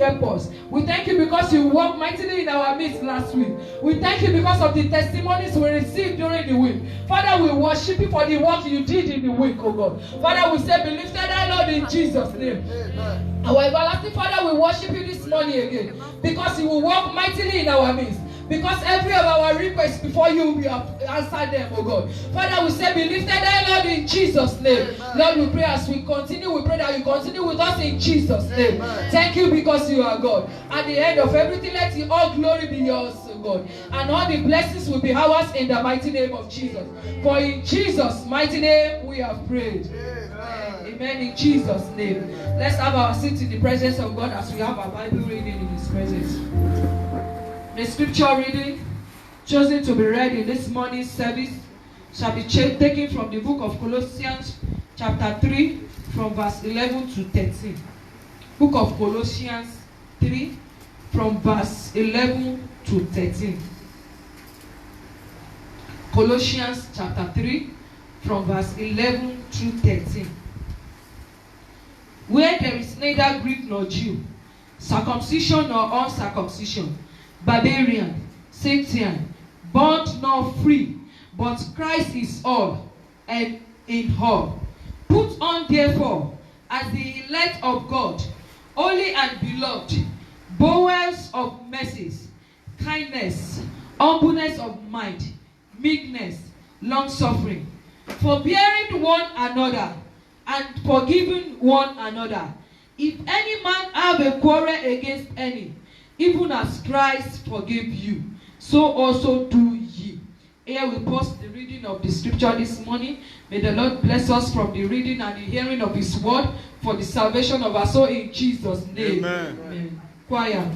help us. We thank you because you worked mightily in our midst last week. We thank you because of the testimonies we received during the week. Father, we worship you for the work you did in the week, oh God. Father, we say, be lifted high, Lord, in Jesus' name. Our everlasting Father, we worship you this morning again because you will work mightily in our midst. Because every of our requests before you, we have answered them, oh God. Father, we say, be lifted high, Lord, in Jesus' name. Amen. Lord, we pray as we continue, we pray that you continue with us in Jesus' name. Amen. Thank you because you are God. At the end of everything, let all glory be yours, oh God. And all the blessings will be ours in the mighty name of Jesus. For in Jesus' mighty name, we have prayed. Amen. Amen. In Jesus' name. Let's have our seat in the presence of God as we have our Bible reading in His presence. The scripture reading chosen to be read in this morning's service shall be taken from the book of Colossians chapter 3 from verse 11 to 13. Book of Colossians 3 from verse 11 to 13. Colossians chapter 3 from verse 11 to 13. Where there is neither Greek nor Jew, circumcision nor uncircumcision, barbarian, Scythian, bond nor free, but Christ is all and in all. Put on therefore, as the elect of God, holy and beloved, bowels of mercies, kindness, humbleness of mind, meekness, long-suffering, forbearing one another, and forgiving one another. If any man have a quarrel against any, even as Christ forgave you, so also do ye. Here we pause the reading of the scripture this morning. May the Lord bless us from the reading and the hearing of His word for the salvation of our soul in Jesus' name. Amen. Amen. Choir.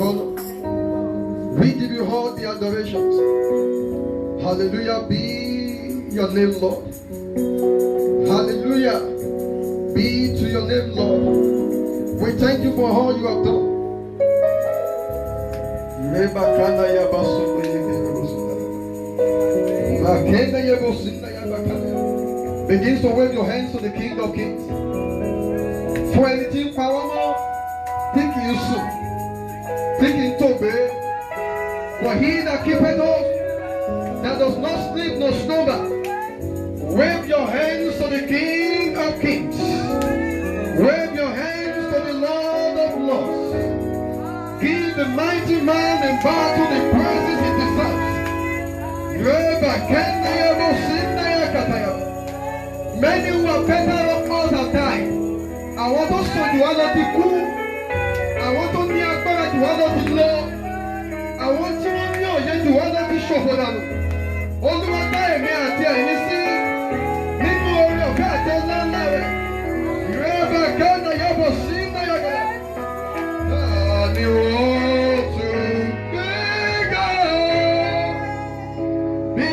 honor. We give you all the adorations. Hallelujah be your name, Lord. Hallelujah be to your name, Lord. We thank you for all you have done. Begins to wave your hands to the King of Kings. For anything powerful, think you soon. Think in Tobe. For he that keepeth us, that does not sleep nor slumber. Wave your hands to the King of Kings. Wave your hands to the Lord of Lords. Give the mighty man in battle the praises he deserves. Many who are better off us have died. I want us to do other people. I want to be a better to other people. I want to know you to other people for them. All the time, I see. People are not better than that. You ever can I ever see that? You want to be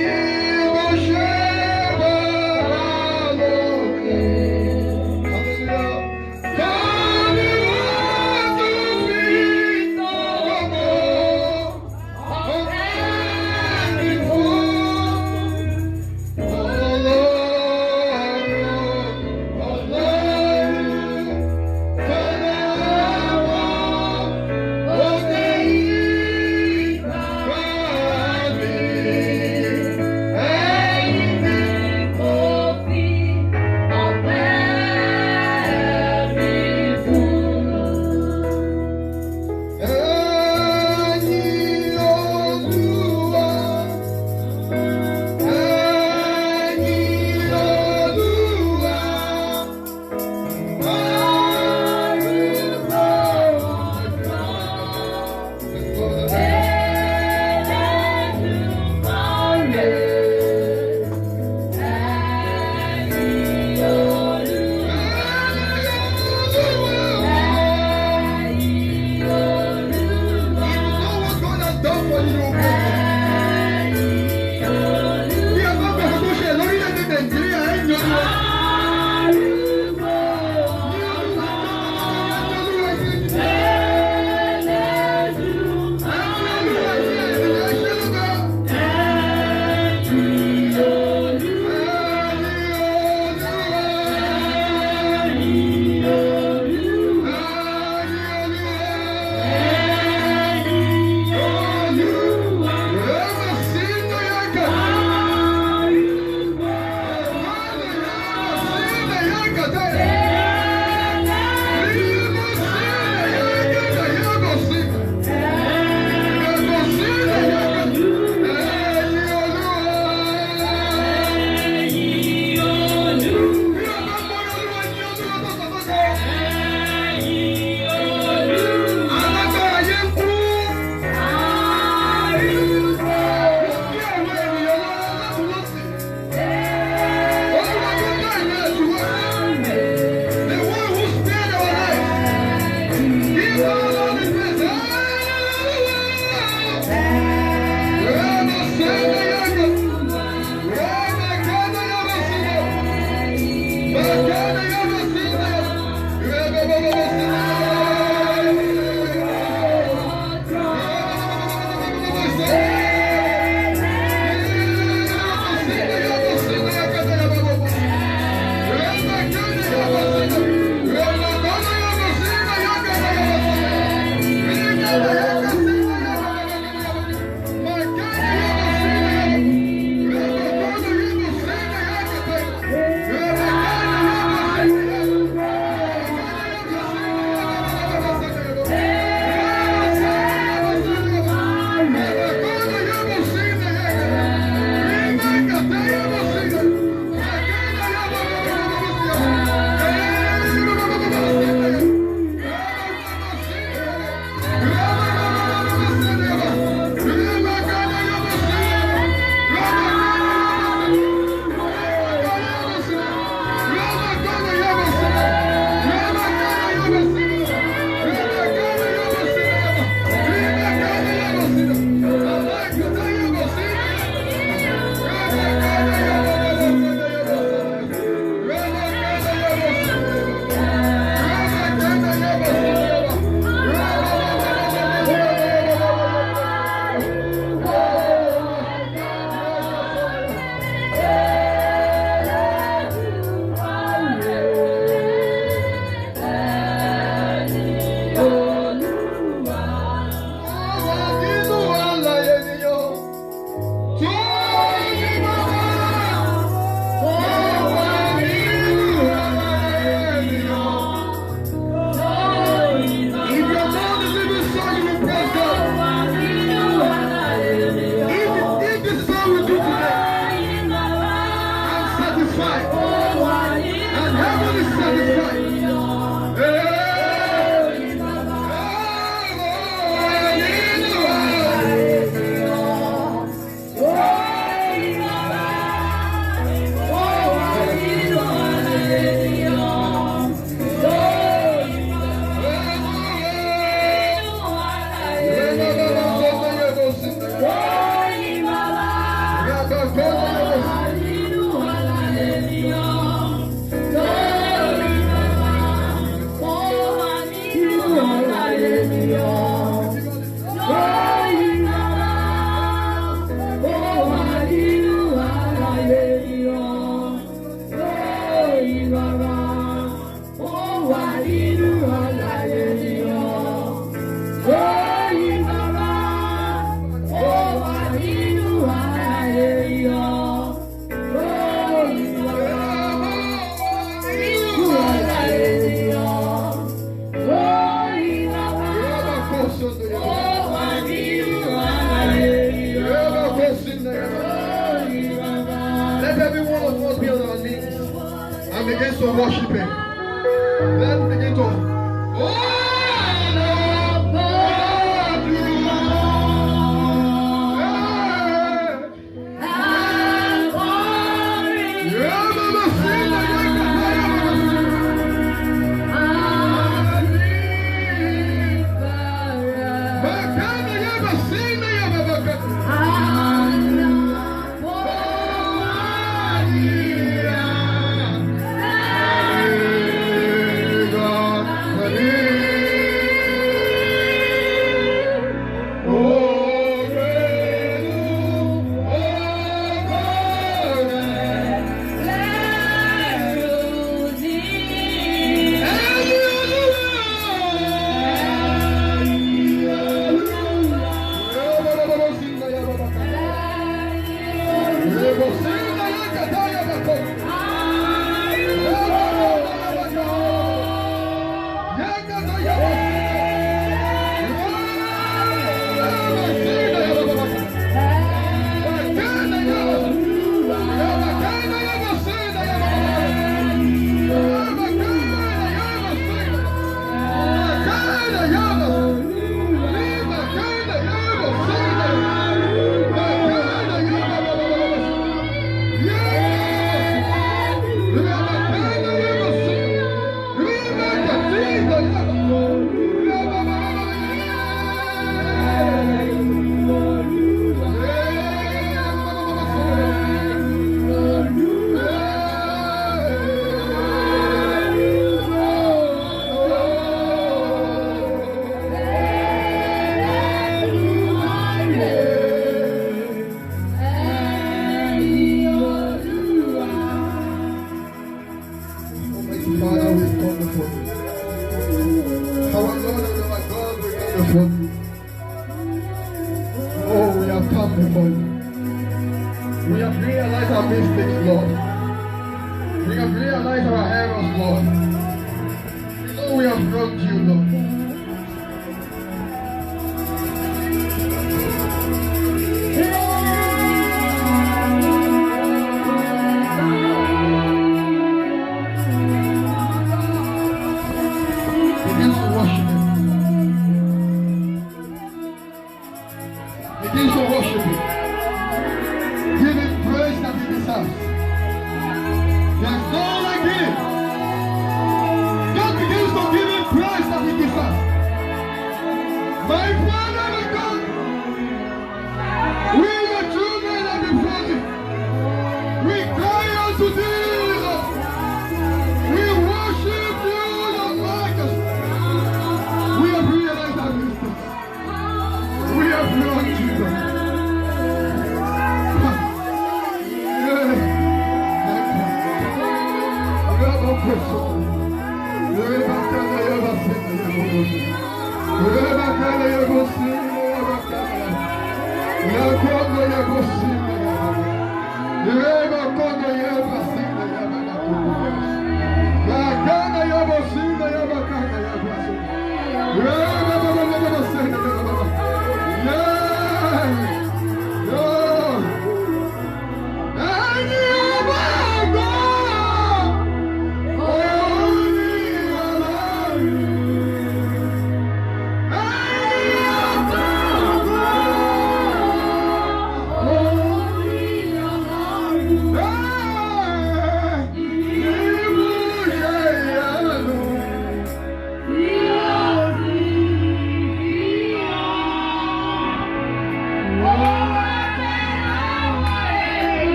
on our knees and begin to worship Him. Let's begin to. Oh,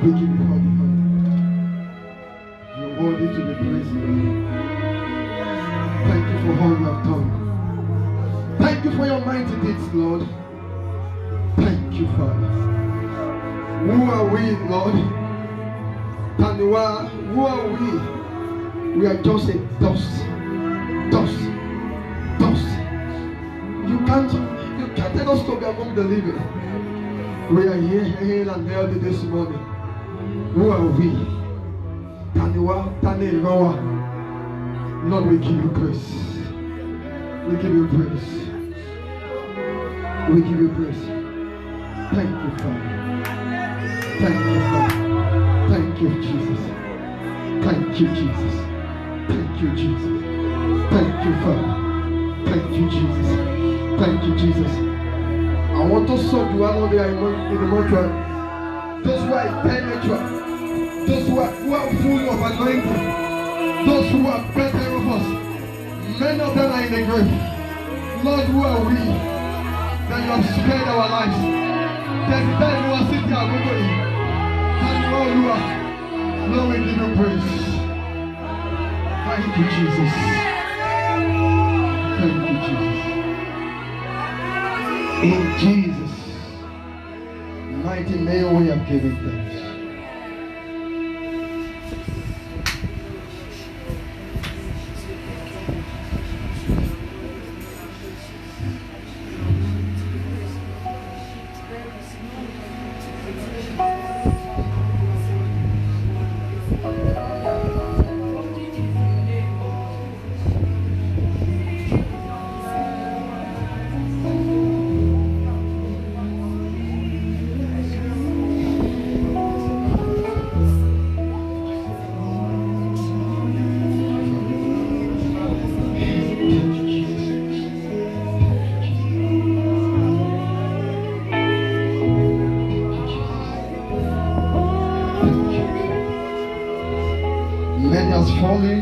We give you all the honor. You're worthy to be praised, Lord. Thank you for all you have done. Thank you for your mighty deeds, Lord. Thank you, Father. Who are we, Lord? Taniwa, who are we? We are just a dust. Dust. Dust. You can't tell us to be among the living. We are here, hale and healthy this morning. Who are we? Taniwa, Taniwa. Lord, we give you praise. We give you praise. We give you praise. Thank you, Father. Thank you, Father. Thank you, Jesus. Thank you, Jesus. Thank you, Jesus. Thank you, Father. Thank you, Jesus. Thank you, Jesus. I want to serve you all there in the mortuary. Those who are penetrant, those who are full of anointing, those who are better of us. Many of them are in the grave. Lord, who are we that you have spared our lives? There's a time you are sitting here going, and Lord, you are. Lord, we give you praise. Thank you, Jesus. Thank you, Jesus. In Jesus' mighty name we have given thanks. Many are fallen,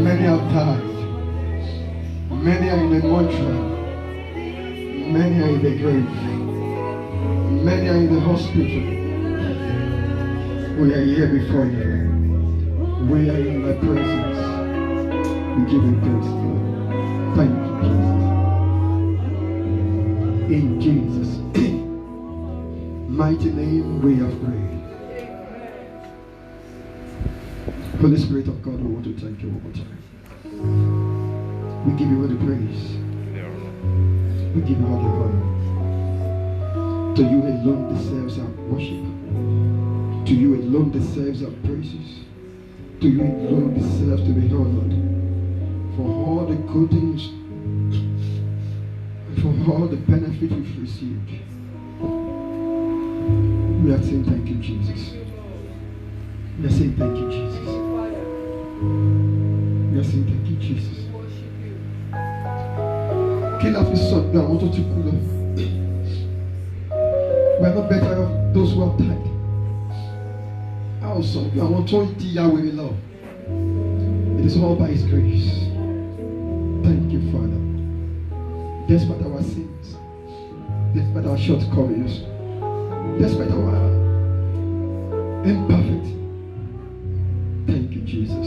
many are died, many are in the mortuary, many are in the grave, many are in the hospital. We are here before you. We are in thy presence. We give you praise, Lord. Thank you, Jesus. In Jesus' mighty name we have prayed. Holy Spirit of God, we want to thank you one more time. We give you all the praise. We give you all the honor. To you alone deserves our worship. To you alone deserves our praises. To you alone deserves to be honored for all the good things and for all the benefit we've received. We are saying thank you, Jesus. We are saying thank you, Jesus. We are saying thank you, Jesus. Kill off his son. I want to cool off. We are not better off those who have died. Our son, I want to eat Yahweh love. It is all by his grace. Thank you, Father. Despite our sins, despite our shortcomings, despite our imperfect. Thank you, Jesus.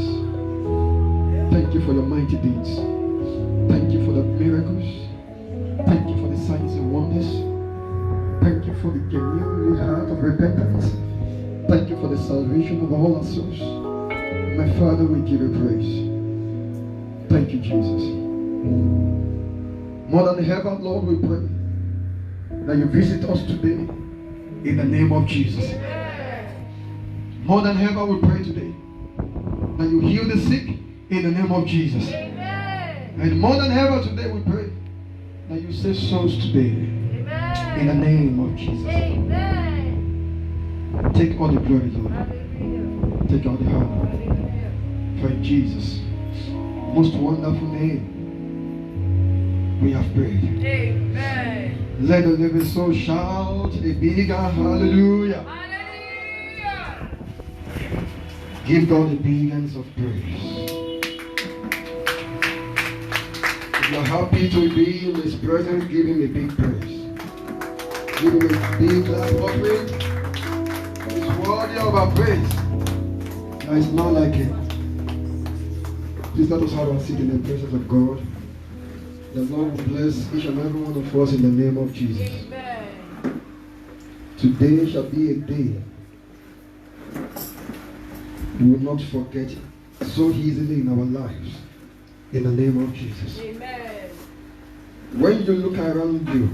Thank you for your mighty deeds. Thank you for the miracles. Thank you for the signs and wonders. Thank you for the genuine heart of repentance. Thank you for the salvation of all our souls. My Father, we give you praise. Thank you, Jesus. More than ever, Lord, we pray that you visit us today in the name of Jesus. More than ever, we pray today that you heal the sick in the name of Jesus. And more than ever today, we pray that you save souls today in the name of Jesus. Take all the glory, Lord. Take all the honor. For in Jesus' most wonderful name, we have prayed. Amen. Let the living soul shout a bigger hallelujah. Hallelujah. Give God a big hands of praise. If you are happy to be in His presence, give Him a big praise. Give Him a big clap offering. Worthy of our praise. There is none like Him. Please let us have our seat in the presence of God. The Lord will bless each and every one of us in the name of Jesus. Amen. Today shall be a day we will not forget so easily in our lives. In the name of Jesus. Amen. When you look around you,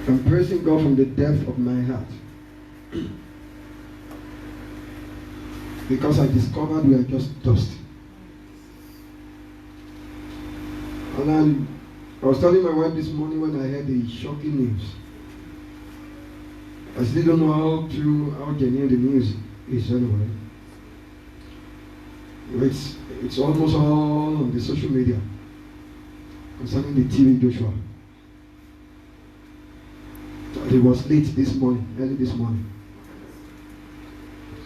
I'm praising God from the depth of my heart. Because I discovered we are just dust. And I was telling my wife this morning when I heard the shocking news. I still don't know how true, how genuine the news is anyway. It's almost all on the social media concerning the TV Joshua. It was late this morning, early this morning.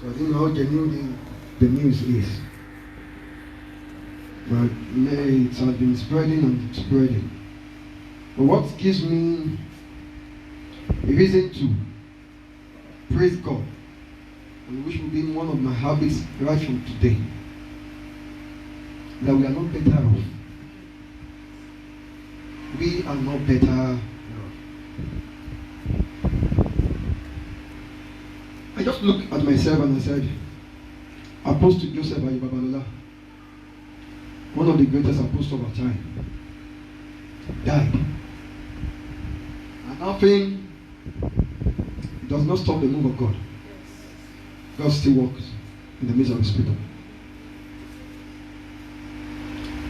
So I don't know how genuine the news is. But it has been spreading and spreading. But what gives me a reason to praise God, and which will be one of my habits right from today, that we are not better off. We are not better off. I just looked at myself and I said, Apostle Joseph Ayo Babalola, one of the greatest apostles of our time, died. And nothing does not stop the move of God. God still works in the midst of His people.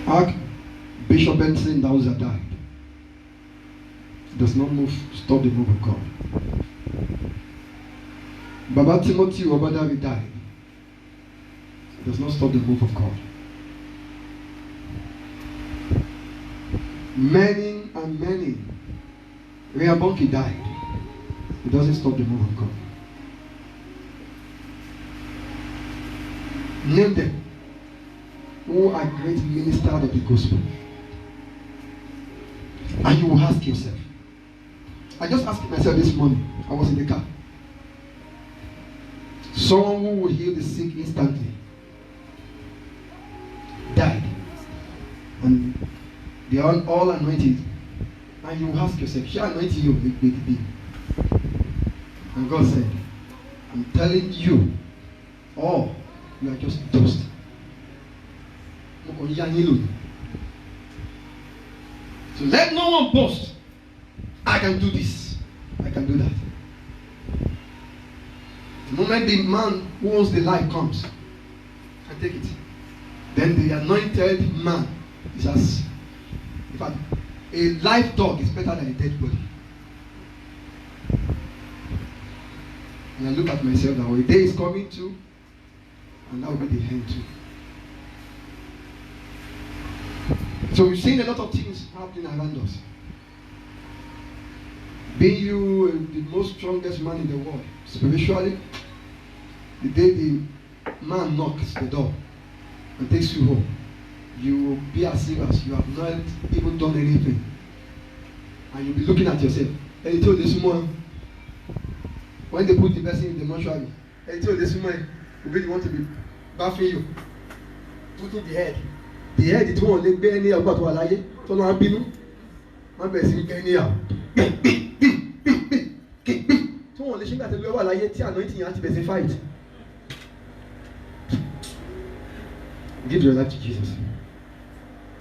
Archbishop Benson Dauza died. It does not stop the move of God. Baba Timothy Obadavi died. It does not stop the move of God. Many and many. Rehabonki died. It doesn't stop the move of God. Name them who are great ministers of the gospel. And you will ask yourself. I just asked myself this morning. I was in the car. Someone who will heal the sick instantly died. And they are all anointed. And you will ask yourself, shall I anoint you with the And God said, I'm telling you, all you are just dust. So let no one boast. I can do this. I can do that. The moment the man who owns the life comes and take it, then the anointed man is as, in fact, a live dog is better than a dead body. And I look at myself that a day is coming too, and that will be the end too. So we've seen a lot of things happening around us. Being you the most strongest man in the world, spiritually, the day the man knocks the door and takes you home, you will be as if as you have not even done anything. And you'll be looking at yourself. And you told this morning, when they put the person in the mortuary, and you told this morning, you really want to be bathing you, putting the head. The head it won't let be any about what I say. So no binu. My best is any out. So only thing that we are like ti anointing and to fight. Give your life to Jesus.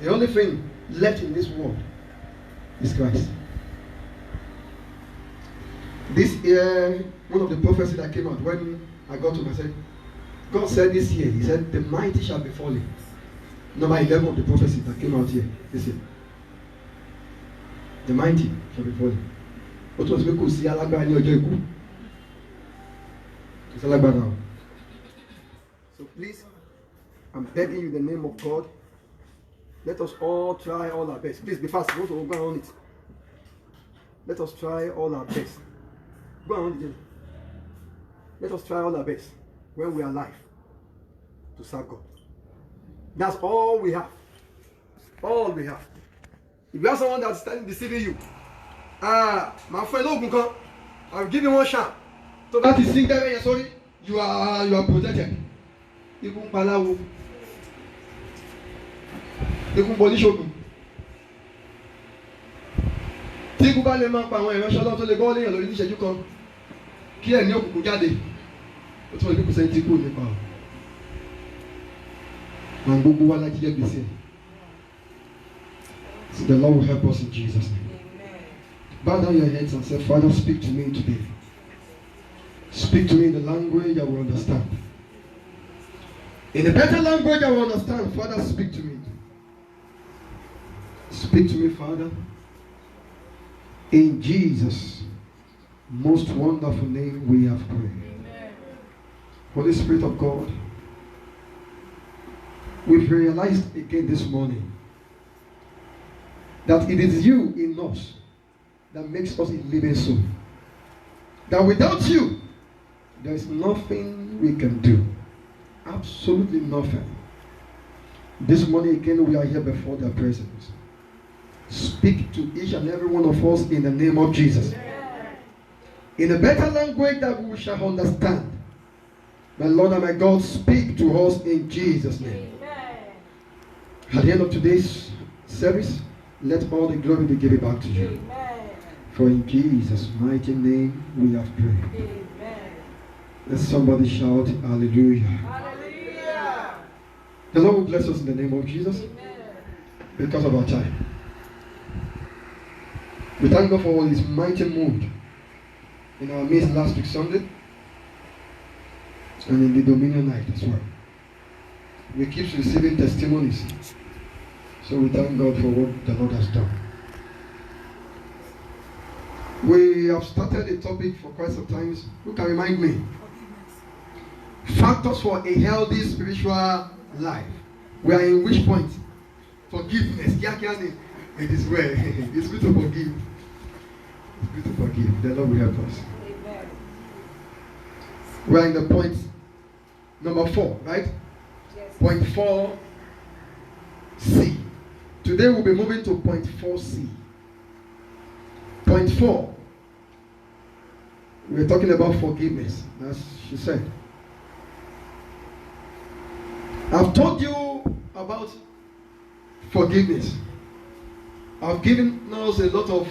The only thing left in this world is Christ. This year, one of the prophecies that came out when I got to myself, God said this year, He said, the mighty shall be falling. Number 11 of the prophecy that came out here this year. The mighty shall be falling. What was because see alagbara ni ọjọ́ ikú? It's alagbara now. So please, I'm begging you in the name of God. Let us all try all our best. Please be fast. Go on it. Let us try all our best. Go on it. Let us try all our best when we are alive to serve God. That's all we have. All we have. If you have someone that's deceiving you, màá fún ẹ lóògùn kan, I will give you one shot. tó bá ti sí gbẹ́rẹ́ yẹn sórí you are protected. Ikú ń paláwo, ikú ń bọ oníṣègùn. Tí ikú bá lè máa pa àwọn ìránṣẹ́ Ọlọ́run tó lè gbọ́ léèyàn lórí níṣẹ́jú kan kí ẹ̀mí òkùnkùn jáde, ó tún wọ́n ní kò sẹ́yìn tí kú nípa ọ̀. Àwọn gbogbo wa láti jẹ́ gbèsè. So the Lord will help us in Jesus' name. Bow down your heads and say, Father, speak to me today. Speak to me in the language I will understand. In a better language I will understand, Father, speak to me. Speak to me, Father. In Jesus' most wonderful name we have prayed. Amen. Holy Spirit of God, we've realized again this morning that it is you in us that makes us a living soul. That without you, there is nothing we can do. Absolutely nothing. This morning again, we are here before their presence. Speak to each and every one of us in the name of Jesus. In a better language that we shall understand. My Lord and my God, speak to us in Jesus' name. At the end of today's service, let all the glory be given back to you. For in Jesus' mighty name we have prayed. Amen. Let somebody shout hallelujah. Hallelujah. The Lord will bless us in the name of Jesus. Amen. Because of our time. We thank God for His mighty move in our midst last week Sunday and in the Dominion night as well. We keep receiving testimonies. So we thank God for what the Lord has done. We have started a topic for quite some time. Who can remind me? Factors for a healthy spiritual life. We are in which point? Forgiveness. It is well. It's good to forgive. It's good to forgive. The Lord will help us. Amen. We are in the point number 4, right? Yes. Point 4C. Today we'll be moving to point 4C. Point 4. We're talking about forgiveness, as she said. I've told you about forgiveness. I've given us a lot of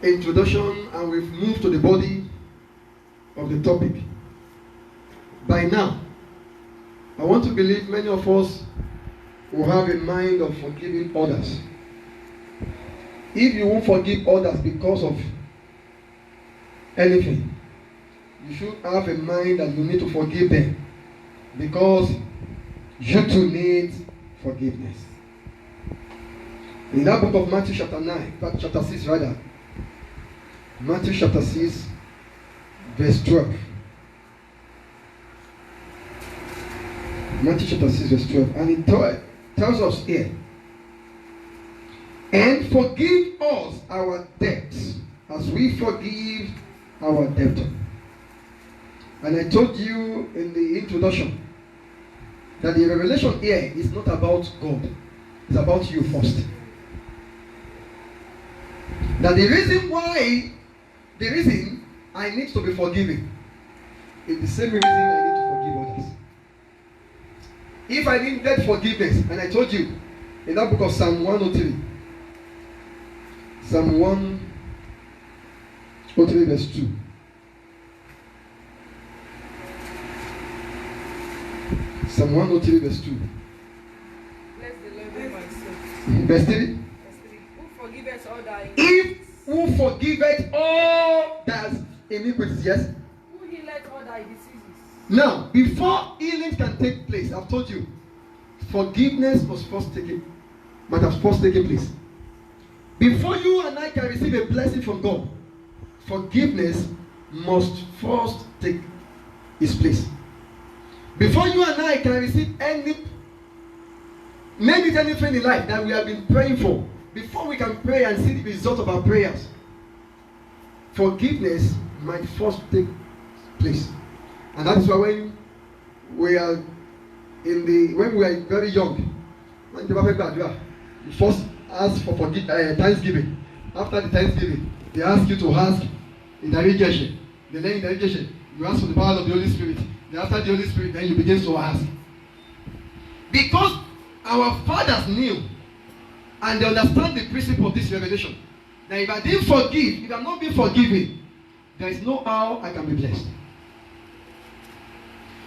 introduction and we've moved to the body of the topic. By now, I want to believe many of us will have a mind of forgiving others. If you won't forgive others because of anything, you should have a mind that you need to forgive them because you too need forgiveness. In that book of Matthew chapter 6 rather, Matthew chapter 6 verse 12. Matthew chapter 6 verse 12. And it tells us here, and forgive us our debts as we forgive our debtor. And I told you in the introduction that the revelation here is not about God. It's about you first. That the reason I need to be forgiven is the same reason I need to forgive others. If I needed forgiveness, and I told you in that book of Psalm 103, Psalm 103 verse 2. Psalm 103 verse 2. Bless the Lord, O my soul. Verse 3. Who forgiveth all thy If who forgiveth all thy iniquities, yes? Who healeth all thy diseases? Now, before healing can take place, I've told you, forgiveness must first take place. Before you and I can receive a blessing from God, forgiveness must first take its place. Before you and I can receive anything in life that we have been praying for, before we can pray and see the result of our prayers, forgiveness might first take place. And that is why when we are very young, when you first ask for thanksgiving. after the Thanksgiving, they ask you to ask in the irrigation. Then in the irrigation, you ask for the power of the Holy Spirit. Then after the Holy Spirit, then you begin to ask. Because our fathers knew and they understand the principle of this revelation. That if I didn't forgive, if I'm not being forgiven, there is no how I can be blessed.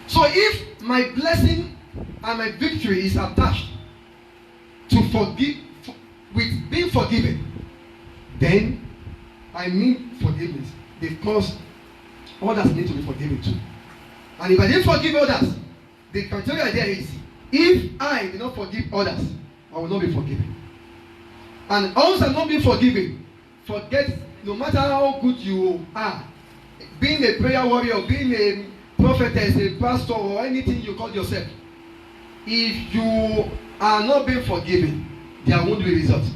So if my blessing and my victory is attached to forgive, with being forgiven, then I need forgiveness because others need to be forgiven too. And if I didn't forgive others, the criteria there is if I did not forgive others, I will not be forgiven. And once I'm not being forgiven, forget no matter how good you are, being a prayer warrior, being a prophetess, a pastor, or anything you call yourself, if you are not being forgiven, there won't be results.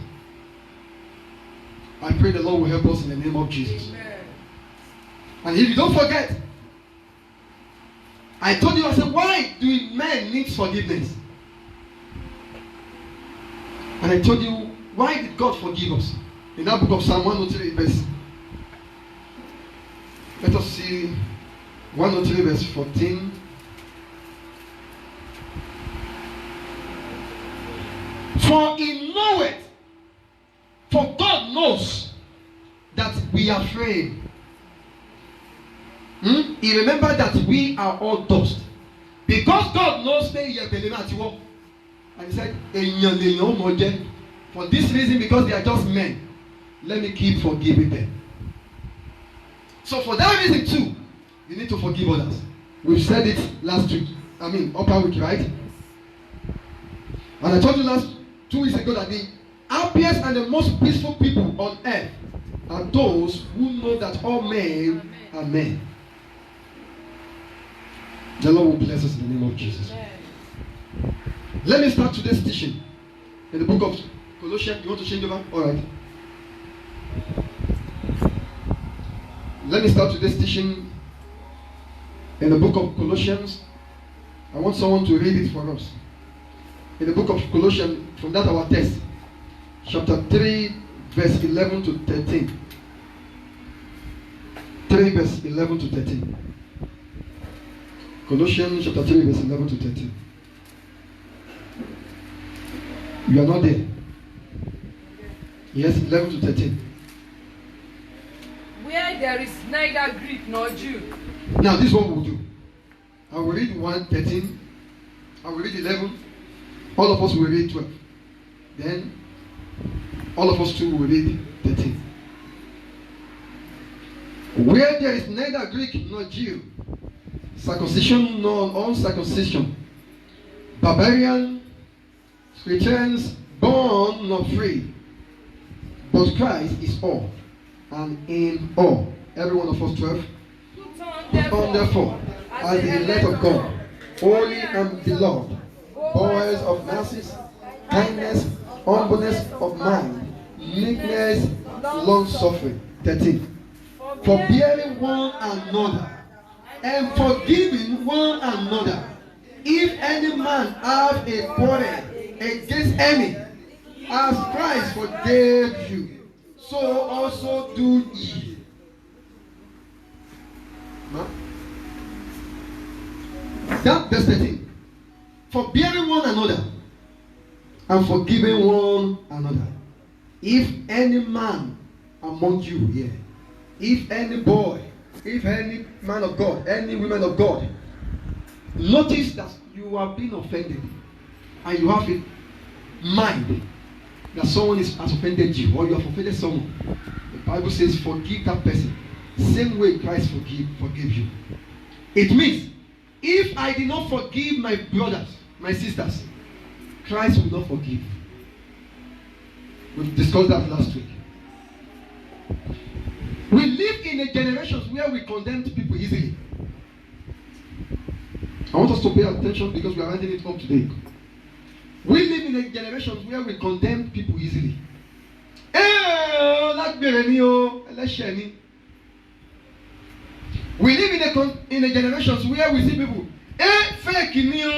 I pray the Lord will help us in the name of Jesus. Amen. And if you don't forget, I told you, I said, why do men need forgiveness? And I told you, why did God forgive us? In that book of Psalm 103 verse, let us see 103 verse 14. For he knoweth, for God knows that we are frail. He remembered that we are all dust. Because God knows me, and he said, for this reason, because they are just men, let me keep forgiving them. So for that reason too, you need to forgive others. We've said it upper week, right? And I told you 2 weeks ago that the happiest and the most peaceful people on earth are those who know that all men are men. The Lord will bless us in the name of Jesus. Amen. Let me start today's teaching in the book of Colossians. You want to change over? All right. Let me start today's teaching in the book of Colossians. I want someone to read it for us. In the book of Colossians, from that our text, chapter 3, verse 11 to 13. 3 verse 11 to 13. Colossians chapter 3 verse 11 to 13. You are not there. Yes, 11 to 13. Where there is neither Greek nor Jew. Now this is what we will do. I will read 1:13. I will read 11. All of us will read 12. Then all of us too will read 13. Where there is neither Greek nor Jew, circumcision nor uncircumcision, barbarian, Cretans, born nor free, but Christ is all, and in all. Every one of us 12. Put on therefore, as the elect of God, holy and beloved, boys of mercies, kindness, humbleness of mind, meekness, long suffering. 13. Forbearing one another, and forgiving one another, if any man have a quarrel against any, as Christ forgave you, so also do ye. That verse 13. Forbearing one another and forgiving one another. If any man among you here, if any boy, if any man of God, any woman of God, notice that you are being offended and you have a mind that someone has offended you or you have offended someone, the Bible says forgive that person same way Christ forgive you. It means if I did not forgive my brothers, my sisters, Christ will not forgive. We discussed that last week. We live in a generation where we condemn people easily. I want us to pay attention because we are writing it up today. We live in a generation where we condemn people easily. We live in a generation where we see people, fake news,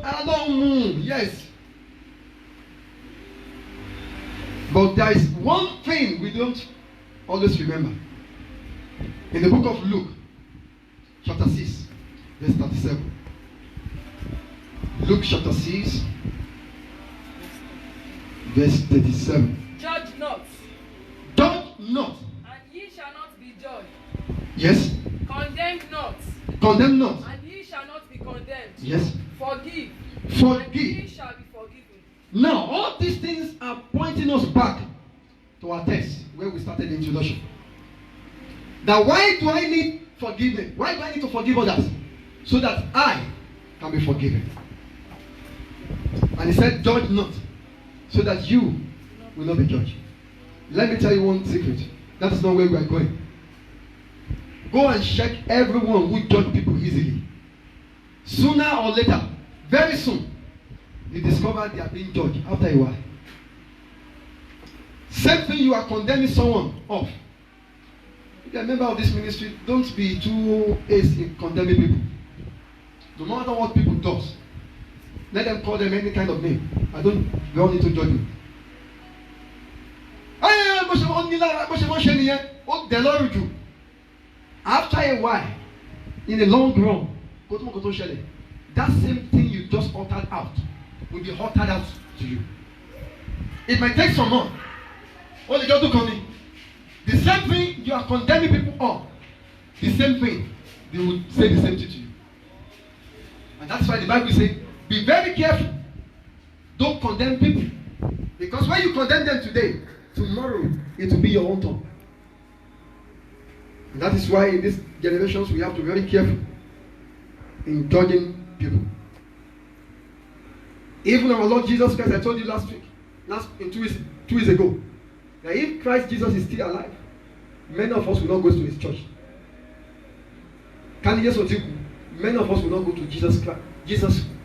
I don't move. Yes. But there is one thing we don't always remember. In the book of Luke, chapter 6, verse 37. Luke chapter 6, verse 37. Judge not, Judge not. and ye shall not be judged. Yes. Condemn not, Condemn not. and ye shall not be condemned. Yes. Forgive, and Forgive. ye shall be forgiven. Now, all these things are pointing us back to our text where we started the introduction. Now, why do I need forgiveness? Why do I need to forgive others? So that I can be forgiven. And he said, judge not, so that you will not be judged. Let me tell you one secret. That is not where we are going. Go and check everyone who judge people easily. Sooner or later, very soon, you discover they are being judged after a while. Same thing, you are condemning someone off. If you are a member of this ministry, don't be too hasty in condemning people. No matter what people do, let them call them any kind of name. We all need to judge you. After a while, in the long run, that same thing you just uttered out will be uttered out to you. It might take some more. What did you do, Connie? The same thing you are condemning people on, the same thing, they will say the same thing to you. And that's why the Bible says, be very careful. Don't condemn people. Because when you condemn them today, tomorrow it will be your own turn. And that is why in these generations we have to be very careful in judging people. Even our Lord Jesus Christ, I told you in 2 weeks ago, that if Christ Jesus is still alive, many of us will not go to his church. Many of us will not go to Jesus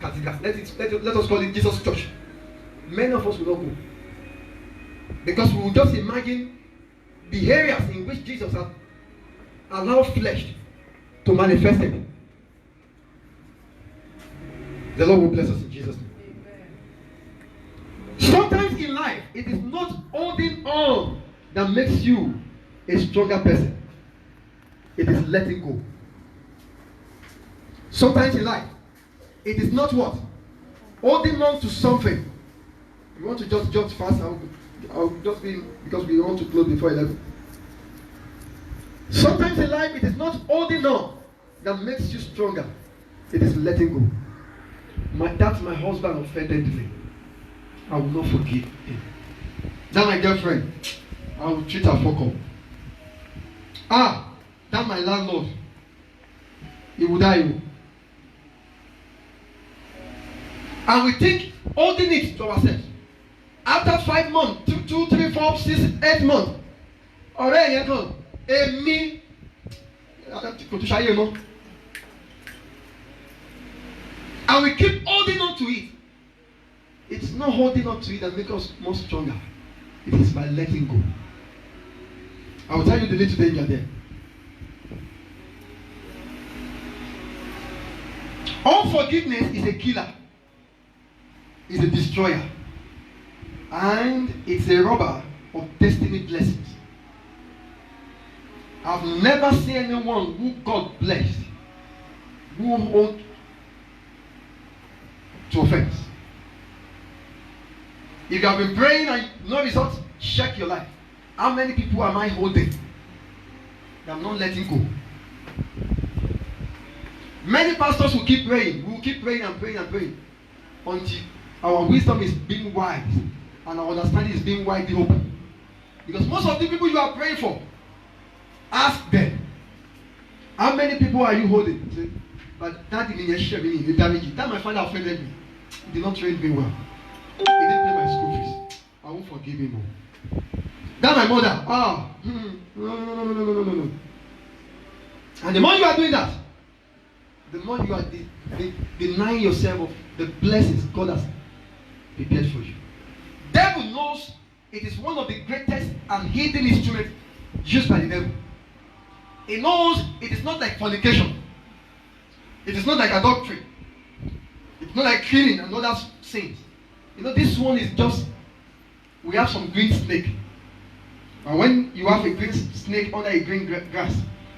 Cathedral. Let us call it Jesus Church. Many of us will not go. Because we will just imagine the areas in which Jesus has allowed flesh to manifest it. The Lord will bless us in Jesus' name. Sometimes in life, it is not holding on that makes you a stronger person. It is letting go. Sometimes in life, it is not what? Holding on to something. You want to just jump fast? I'll just be, because we want to close before 11. Sometimes in life, it is not holding on that makes you stronger. It is letting go. That's my husband offended me. I will not forgive him. That my girlfriend, I will treat her for call. That my landlord, he will die. And we think holding it to ourselves. After 5 months, 2, 3, 4, 6, 8 months, already yẹn kan, èmi kò tún ṣayé mọ́. And we keep holding on to it. It's not holding on to it that makes us more stronger. It is by letting go. I will tell you the little danger there. Unforgiveness is a killer. It's a destroyer. And it's a robber of destiny blessings. I've never seen anyone who God blessed who hold to offense. If you have been praying and no results, check your life. How many people am I holding that I'm not letting go? Many pastors will keep praying. We will keep praying and praying and praying until our wisdom is being wise and our understanding is being widely open. Because most of the people you are praying for, ask them, how many people are you holding? Say, but that my father offended me. He did not train me well. He didn't pay my school fees. I won't forgive him. That my mother. No. And the more you are doing that, the more you are denying yourself of the blessings God has prepared for you. Devil knows it is one of the greatest and hidden instruments used by the devil. He knows it is not like fornication. It is not like adultery. It's not like killing and other sins. You know, this one is just we have some green snake. And when you have a green snake under a green grass,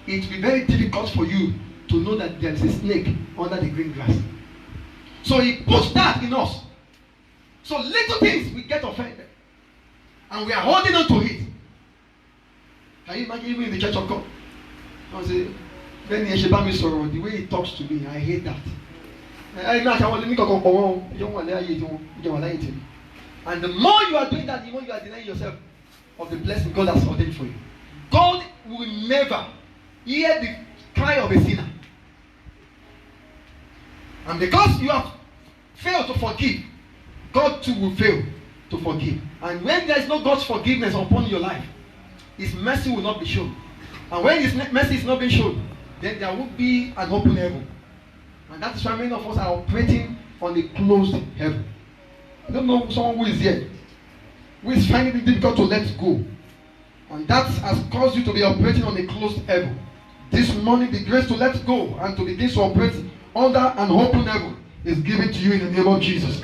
it will be very difficult for you to know that there is a snake under the green grass. So he puts that in us. So little things we get offended. And we are holding on to it. Can you imagine even in the church of God? I say, when the way he talks to me, I hate that. And the more you are doing that, the more you are denying yourself of the blessing God has ordained for you. God will never hear the cry of a sinner. And because you have failed to forgive, God too will fail to forgive. And when there is no God's forgiveness upon your life, His mercy will not be shown. And when His mercy is not being shown, then there will be an open heaven. And that is why many of us are operating on a closed heaven. I don't know someone who is here, who is finding it difficult to let go. And that has caused you to be operating on a closed heaven. This morning, the grace to let go and to begin to operate under an open heaven is given to you in the name of Jesus.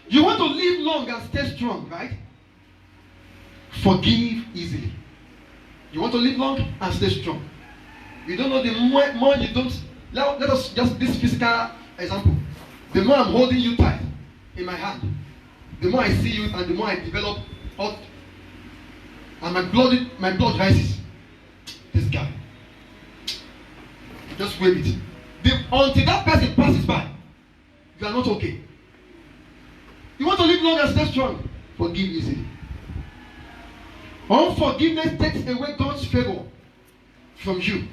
You want to live long and stay strong, right? Forgive easily. You want to live long and stay strong. You don't know, the more you don't. Let us just this physical example. The more I'm holding you tight in my hand, the more I see you and the more I develop hot, and my blood rises. This guy. Just wait it. Until that person passes by, you are not okay. You want to live long and stay strong? Forgive easily. Unforgiveness takes away God's favor from you.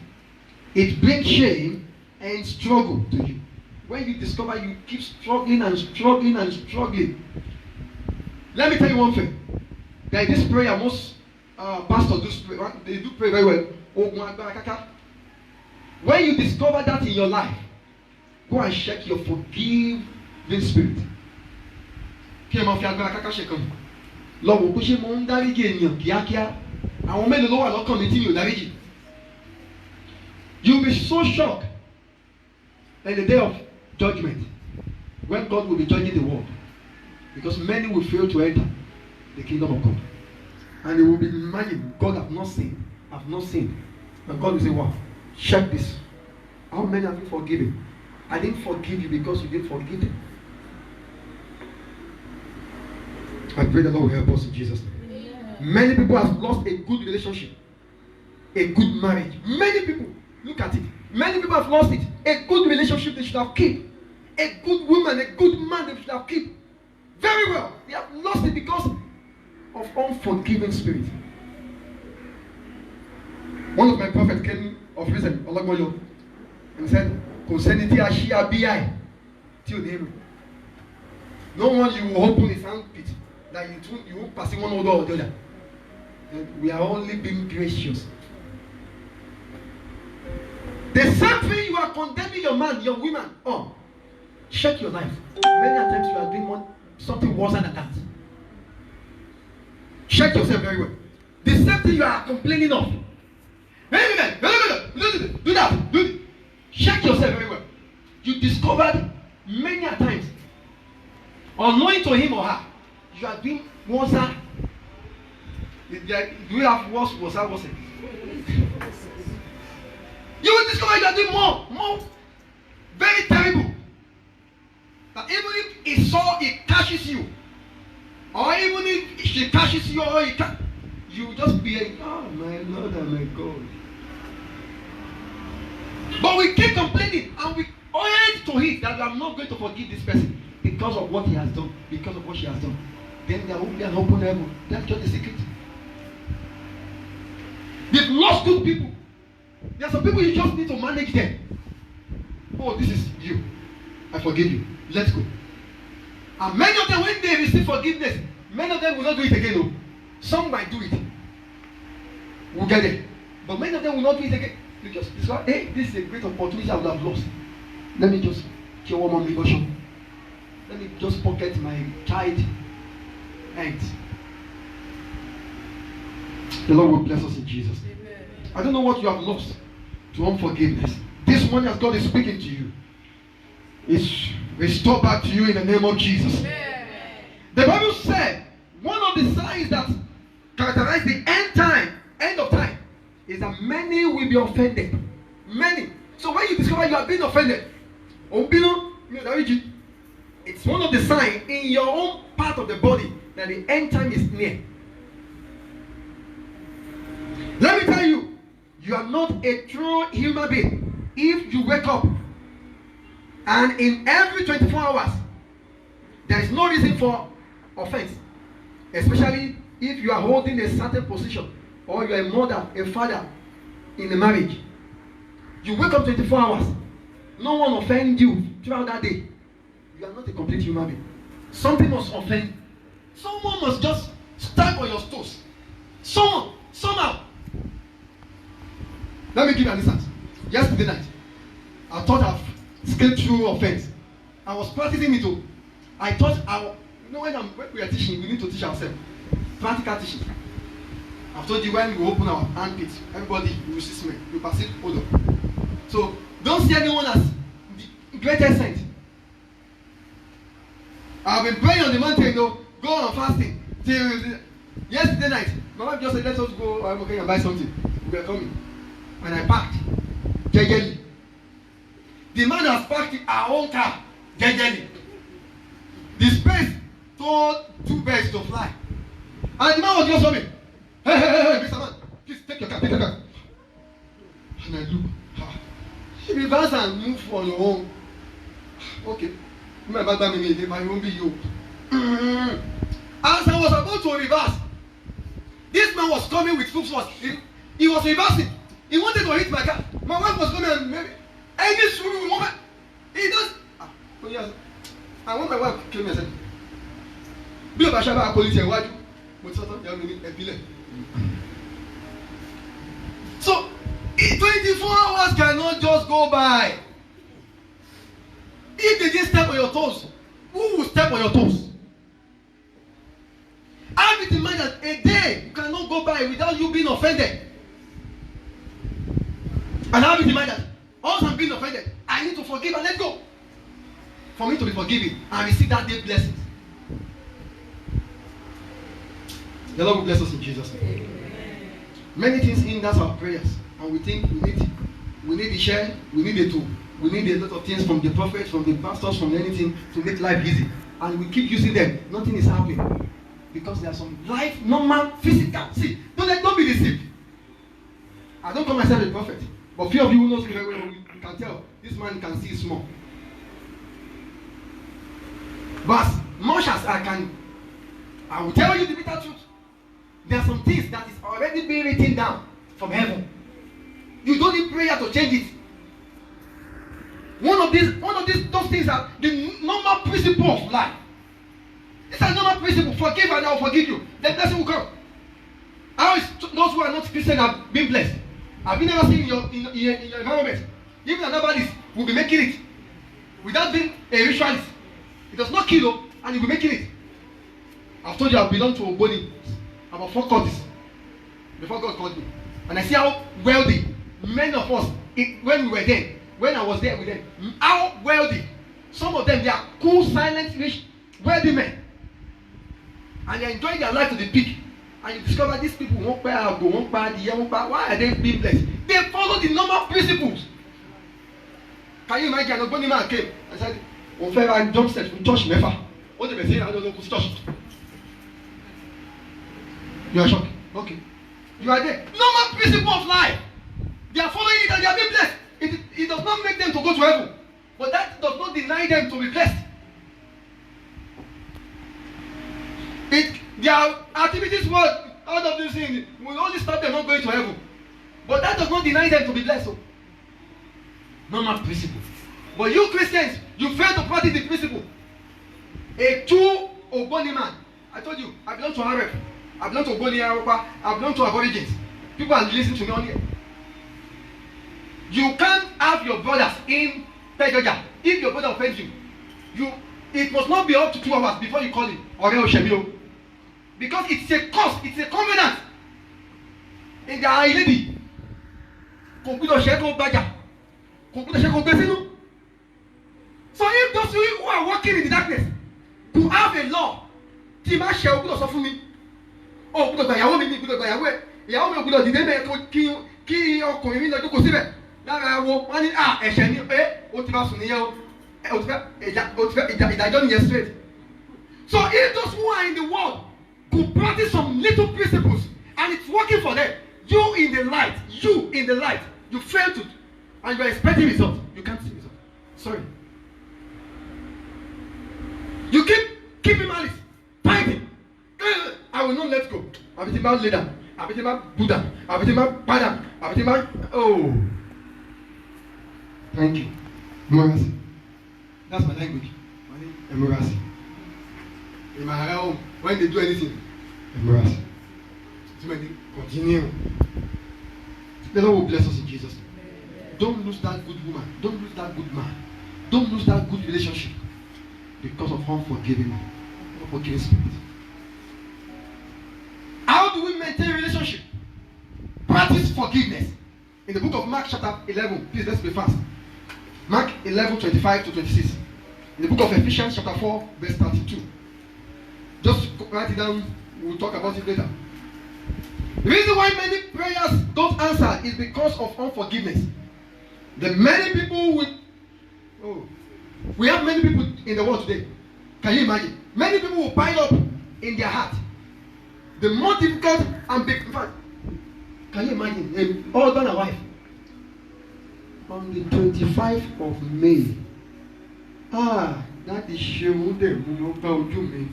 It brings shame and struggle to you. When you discover you keep struggling and struggling and struggling. Let me tell you one thing. There is this prayer most pastors do. They do pray very well. When you discover that in your life, go and check your forgiving spirit. Kí ẹ máa fi agbára káká ṣe kan. Lọ wò pé ṣé mo ń dáríjì ènìyàn kíákíá. Àwọn mélòó ló wà lọ́kàn mi tí mi ò dáríjì. You will be so shocked in the day of judgment when God will be judging the world, because many will fail to enter the kingdom of God, and they will be imagining God have not sinned, and God will say, wow, check this. How many have you forgiven? I didn't forgive you because you didn't forgive them. I pray the Lord will help us in Jesus' name. Yeah. Many people have lost a good relationship, a good marriage. Many people, look at it. Many people have lost it. A good relationship they should have kept. A good woman, a good man they should have kept. Very well. They have lost it because of unforgiving spirit. One of my prophets came of recent, Olagmoyo, and said, "Conseniti ashia bi till him. No one you will open his armpit that you won't pass one order or the other. And we are only being gracious." The same thing you are condemning your man, your woman. Oh, check your life. Many times you are doing something worse than that. Check yourself very well. The same thing you are complaining of. Do that. Do it. Check yourself very well. You discovered many a times, unknowing to him or her, you are doing worse. Do you have worse? You will discover you are doing more, very terrible. That even if he saw it catches you, or even if she catches you, or you will just be like, oh my Lord and my God. But we keep complaining and we orient to it that I'm not going to forgive this person because of what he has done, because of what she has done. Then there won't be an open heaven. That's just the secret. They've lost good people. There are some people you just need to manage them. Oh, this is you. I forgive you. Let's go. And many of them, when they receive forgiveness, many of them will not do it again. No. Some might do it. We'll get it. But many of them will not do it again. You just discover, hey, this is a great opportunity I would have lost. Let me just kill one more devotion. Let me just pocket my child hands. The Lord will bless us in Jesus' name. Amen. I don't know what you have lost to unforgiveness. This morning, as God is speaking to you, it's restored back to you in the name of Jesus. Amen. The Bible said, the signs that characterize the end of time, is that many will be offended. Many. So when you discover you are being offended, it's one of the signs in your own part of the body that the end time is near. Let me tell you, you are not a true human being if you wake up and in every 24 hours there is no reason for offense, especially if you are holding a certain position or you are a mother, a father in a marriage. You wake up 24 hours, no one offend you throughout that day. You are not a complete human being. Something must offend. Someone must just stand on your toes. Someone, somehow. Let me give you an instance. Yesterday night, I thought I've escaped through offense. I was practicing it too. I thought when we are teaching, we need to teach ourselves. Practical teaching. I've told you when we open our armpits, everybody will see smell, you perceive odor. So don't see anyone as the greatest saint. I've been praying on the mountain, go on fasting till yesterday night. My wife just said, let us go and buy something. We are coming. And I parked jejely. The man has parked our own car jejely. The space told 2 birds to fly. And the man was just coming. Hey, Mr. Man, please take your car, take your car. And I look. She reverse and move on your own. Okay. My won't be you. As I was about to reverse, this man was coming with full force. He was reversing. He wanted to hit my car. My wife was coming and maybe any swimming woman. He does. Oh yes. And when my wife came and said, "Be a bashaba police and why?" But sometimes you have a billion. So 24 hours cannot just go by. If they didn't step on your toes, who will step on your toes? Have it in mind that a day cannot go by without you being offended. And have it in mind that once I'm being offended, I need to forgive and let go. For me to be forgiven and receive that day blessings. The Lord will bless us in Jesus' name. Many things hinder our prayers, and we think we need the share, we need the tool. We need a lot of things from the prophets, from the pastors, from anything to make life easy. And we keep using them. Nothing is happening. Because there are some life, normal, physical. See, don't be deceived. I don't call myself a prophet. But few of you who knows me very well, you can tell. This man can see small. But as much as I will tell you the bitter truth. There are some things that is already being written down from heaven. You don't need prayer to change it. One of those things are the normal principle of life. It's a normal principle. Forgive and I will forgive you. The blessing will come. How is those who are not Christian have been blessed? Have you never seen in your environment? Even an herbalist will be making it without being a ritualist. It does not kill you, and you'll be making it. I've told you I belong to Ogboni about 4 countries before God called me. And I see how wealthy many of us, when we were there, when I was there with them, how wealthy. Some of them, they are cool, silent, rich, wealthy men. And they enjoy their life to the peak. And you discover these people won't pay out, won't pay the year, won't pay. Why are they being blessed? They follow the normal principles. Can you imagine an Ogboni man came and said, "On fait un jump set from church never." What they were saying, I don't know who's church. You are shocked. Okay. You are there. Normal principle of life. They are following it and they are being blessed. It does not make them to go to heaven. But that does not deny them to be blessed. Their activities out of this thing will only stop them not going to heaven. But that does not deny them to be blessed. So. Normal principle. But you Christians, you fail to practice the principle. A true Ogboni man. I told you, I belong to RF. I belong to Ogboni Aropa. I belong to Aborigines. People are listening to me on here. You can't have your brothers in Pejoja. If your brother offends you, it must not be up to 2 hours before you call him. Because it's a cost, it's a covenant. In the lady. So if those who are working in the darkness to have a law, ó gbọ́dọ̀ gba ìyàwó mi gbọ́dọ̀ gba ìyàwó mi gbọ́dọ̀ dìde bẹ́ẹ̀ kí ọkùnrin mi lọ jókòó síbẹ̀ lára wo wọ́n ní ẹ̀ṣẹ̀ ni pé ó ti bá sùn níyẹn o ti fẹ́ ìdájọ́ nìyẹn straight. So if those who are in the world could practice some little principles and it's working for them, you in the light, you fail to, and you are expecting results, you can't see results. Sorry. You keep him malice, fighting. I will not let go. Àbí tí bá lay down, àbí tí bá Buddha, àbí tí bá padà, àbí tí bá oh. Thank you. Embarrassing. That's my language. Embarrassing. In my home, when they do anything, embarrassing. So when they continue, the Lord will bless us in Jesus' name. Don't lose that good woman. Don't lose that good man. Don't lose that good relationship because of unforgiving spirit. How do we maintain relationship? Practice forgiveness. In the book of Mark chapter 11, please let's be fast. Mark 11:25 to 26. In the book of Ephesians chapter 4, verse 32. Just write it down. We'll talk about it later. The reason why many prayers don't answer is because of unforgiveness. The many people we have many people in the world today. Can you imagine? Many people will pile up in their heart. The more difficult and big. In fact, can you imagine a husband and wife on the 25th of May? That is Shemude Munoba.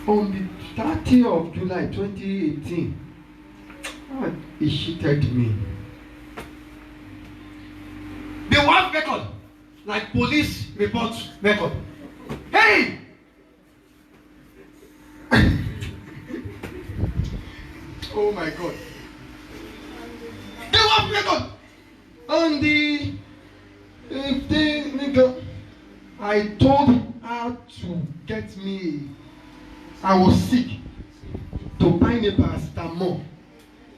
On the 30th of July 2018, he cheated me. They want record, like police report record. Hey! Oh my God. They want record. On the nigga, I told her to get me. I was sick. To buy me paracetamol.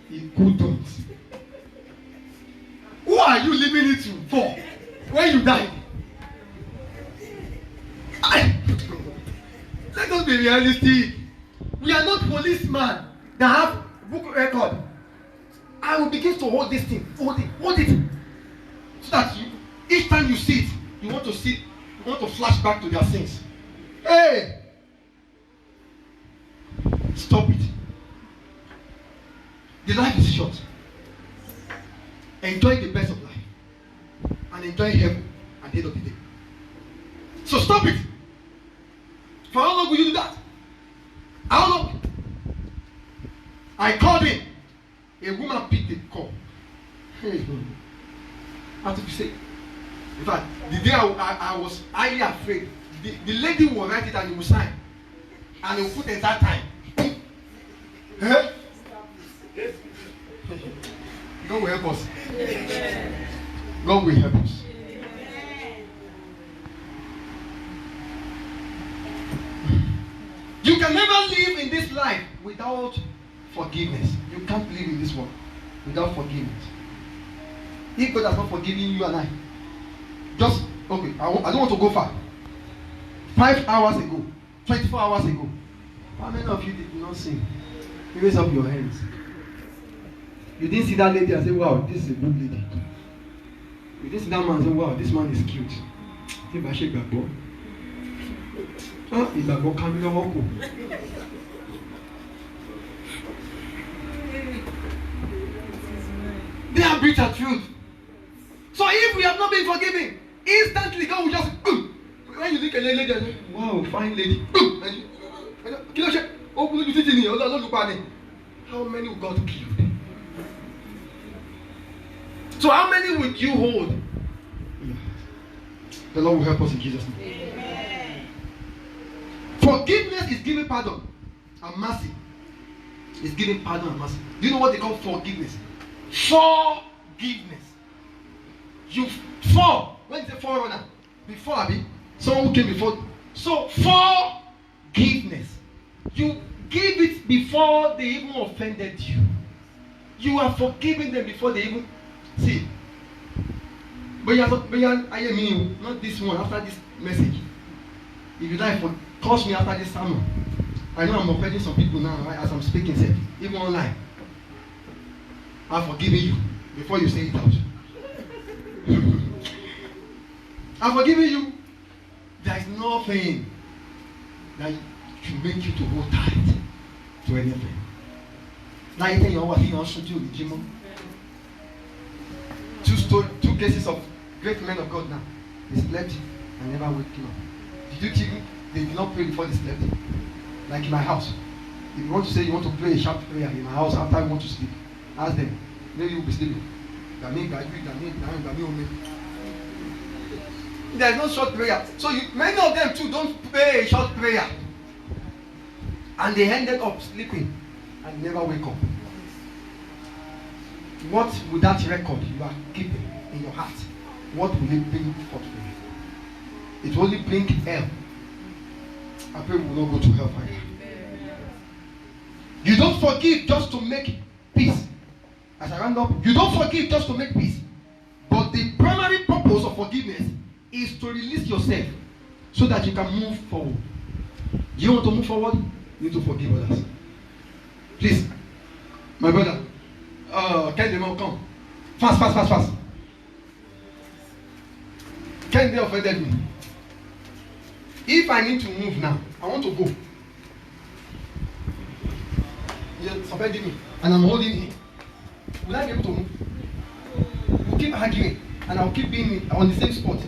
He couldn't. Who are you leaving it to for? When you died? Let us be realistic. We are not policemen that have book record. I will begin to hold this thing. Hold it. So that each time you see it, you want to flash back to their sins. Hey! Stop it. The life is short. Enjoy the best of life. And enjoy heaven at the end of the day. So stop it. For how long will you do that? How long? I called him. A woman picked the call. How to say? In fact, the day I was highly afraid. The lady will write it and he will sign. And he will put it that time. God will help us. God will help us. You can never live in this life without forgiveness. You can't live in this world without forgiveness. If God has not forgiven you and I, just okay. I don't want to go far. 5 hours ago, 24 hours ago, how many of you did not sin? You raise up your hands. You didn't see that lady and say, wow, this is a good lady. You didn't see that man and say, wow, this man is cute. They are bitter truth. So if we have not been forgiven, instantly God will just when you look at a lady and say, wow, fine lady. How many will God kill? So how many would you hold? The Lord will help us in Jesus' name. Amen. Forgiveness is giving pardon and mercy. Is giving pardon and mercy. Do you know what they call forgiveness? Forgiveness. You when you say forerunner, before Abi, someone who came before. So forgiveness. You give it before they even offended you. You are forgiving them before they even see. But I mean, not this one after this message. If you like, call me after this sermon. I know I'm offending some people now, right, as I'm speaking, say, even online. I'm forgiving you before you say it out. I'm forgiving you. There is nothing that should make you to hold tight to anything. Now you think you're what you should do with Jimo. Two cases of great men of God now. They slept and never waking up. Did you think they did not pray before they slept? Like in my house. If you want to say you want to pray a sharp prayer in my house after you want to sleep, ask them. Maybe you will be sleeping. There is no short prayer. So many of them too don't pray a short prayer. And they ended up sleeping and never wake up. What will that record you are keeping in your heart? What will it bring forth for you? It will only bring hell. I pray we will not go to hellfire. You don't forgive just to make peace. As I round up, you don't forgive just to make peace. But the primary purpose of forgiveness is to release yourself so that you can move forward. You want to move forward? You need to forgive others. Please, my brother, can the come? Fast. Can they offended me? If I need to move now, I want to go. You're offending me, and I'm holding him. Will I be able to move? We'll keep arguing, and I'll keep being on the same spot.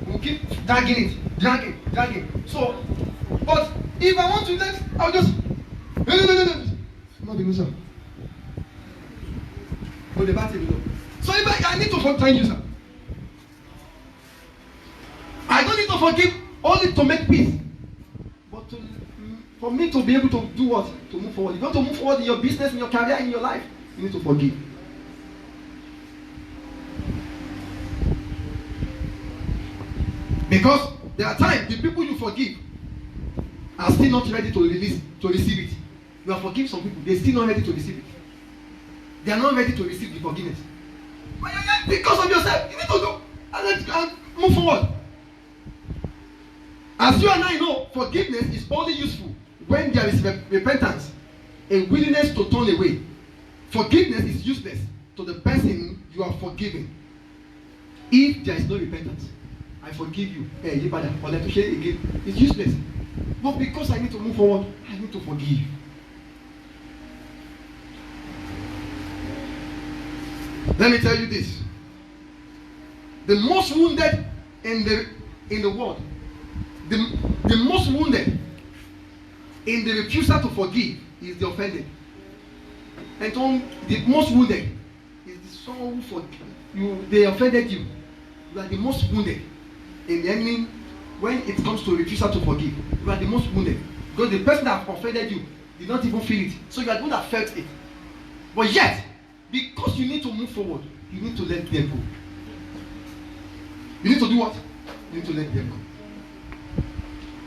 We'll keep dragging. So, but if I want to let, I'll just no. Not the sir. But the battle below. So if I need to forgive you, sir. I don't need to forgive only to make peace, but for me to be able to do what? To move forward. If you want to move forward in your business, in your career, in your life, you need to forgive. Because there are times the people you forgive are still not ready to receive it. You have forgiven some people, they're still not ready to receive it. They are not ready to receive the forgiveness. But because of yourself, you need to do and move forward. As you and I know, forgiveness is only useful when there is repentance, a willingness to turn away. Forgiveness is useless to the person you are forgiving if there is no repentance. I forgive you. Or let me say it again. It's useless. But because I need to move forward, I need to forgive. Let me tell you this. The most wounded in the world, the most wounded in the refusal to forgive is the offended. And the most wounded is the someone who they offended you. You are the most wounded in the enemy when it comes to refusal to forgive. You are the most wounded because the person that offended you did not even feel it. So you are the one that felt it. But yet, because you need to move forward, you need to let them go. You need to do what? You need to let them go.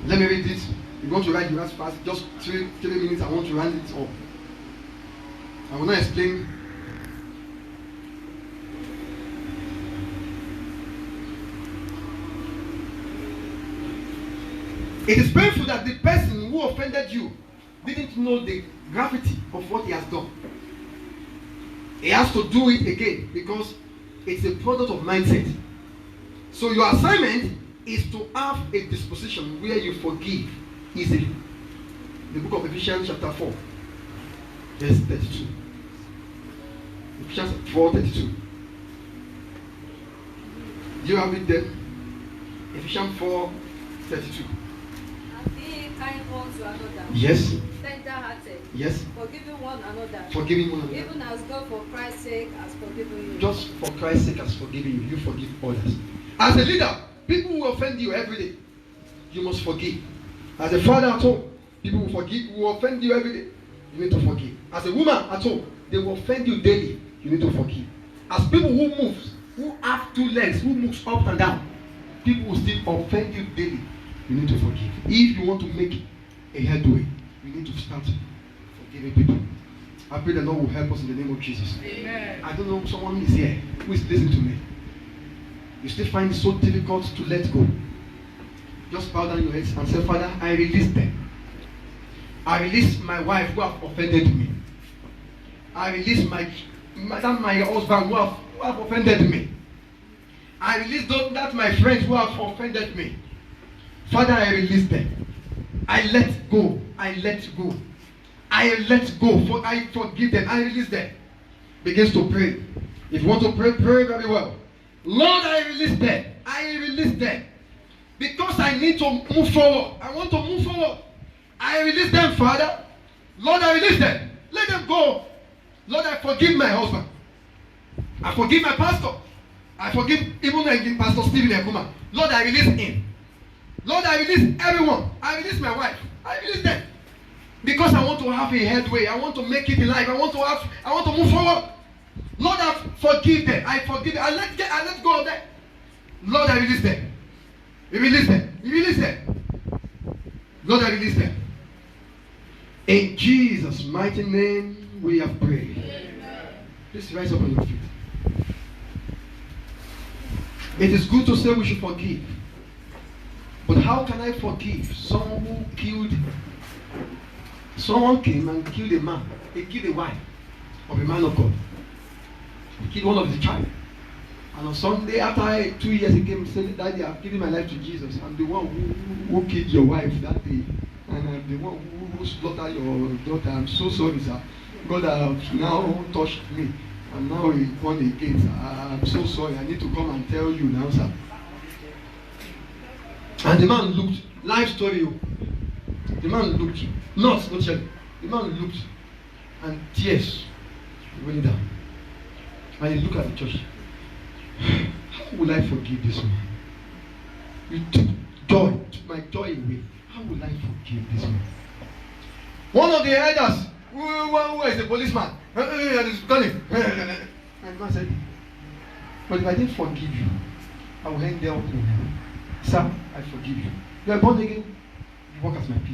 Let me read this. You're going to write the rest fast. Just 3 minutes. I want to round it up. I will not explain. It is painful that the person who offended you didn't know the gravity of what he has done. He has to do it again because it's a product of mindset. So your assignment is to have a disposition where you forgive easily. The book of Ephesians chapter 4, verse 32. Ephesians 4:32. Do you have it there? Ephesians 4:32. Be kind one to another. Yes. Tender-hearted. Yes. Forgiving one another. Forgiving one another. Even as God for Christ's sake has forgiven you. Just for Christ's sake has forgiven you. You forgive others. As a leader, people will offend you every day. You must forgive. As a father at home, people will offend you every day. You need to forgive. As a woman at home, they will offend you daily. You need to forgive. As people who have 2 legs, who moves up and down, people will still offend you daily. You need to forgive. If you want to make a headway, you need to start forgiving people. I pray the Lord will help us in the name of Jesus. Amen. I don't know if someone is here who is listening to me. You still find it so difficult to let go. Just bow down your heads and say, Father, I release them. I release my wife who have offended me. I release my husband who have offended me. I release that my friends who have offended me. Father, I release them. I let go. I let go. I let go. I forgive them. I release them. Begins to pray. If you want to pray, pray very well. Lord, I release them. I release them. Because I need to move forward. I want to move forward. I release them, Father. Lord, I release them. Let them go. Lord, I forgive my husband. I forgive my pastor. I forgive even Pastor Stephen Ekuma. Lord, I release him. Lord, I release everyone. I release my wife. I release them. Because I want to have a headway. I want to make it in life. I want to move forward. Lord, I forgive them. I forgive them. I let go of them. Lord, I release them. You release them. You release them. Lord, I release them. In Jesus' mighty name, we have prayed. Amen. Please rise up on your feet. It is good to say we should forgive. But how can I forgive someone who killed? Someone came and killed a man. He killed a wife of a man of God. He killed one of his child. And on Sunday, after 2 years, he came and said, Daddy, I've given my life to Jesus. I'm the one who killed your wife that day. And I'm the one who slaughtered your daughter. I'm so sorry, sir. God has now touched me. And now he's born again, sir. I'm so sorry. I need to come and tell you now, sir. And the man looked. Life story. The man looked. Not Shelly. The man looked. And tears went down. And he looked at the church. How will I forgive this man? You took my joy away. How will I forgive this man? One of the elders, who is a policeman, is calling. And the man said, but if I didn't forgive you, I will end there up in hell. Sir, I forgive you. You are born again, you work as my PA.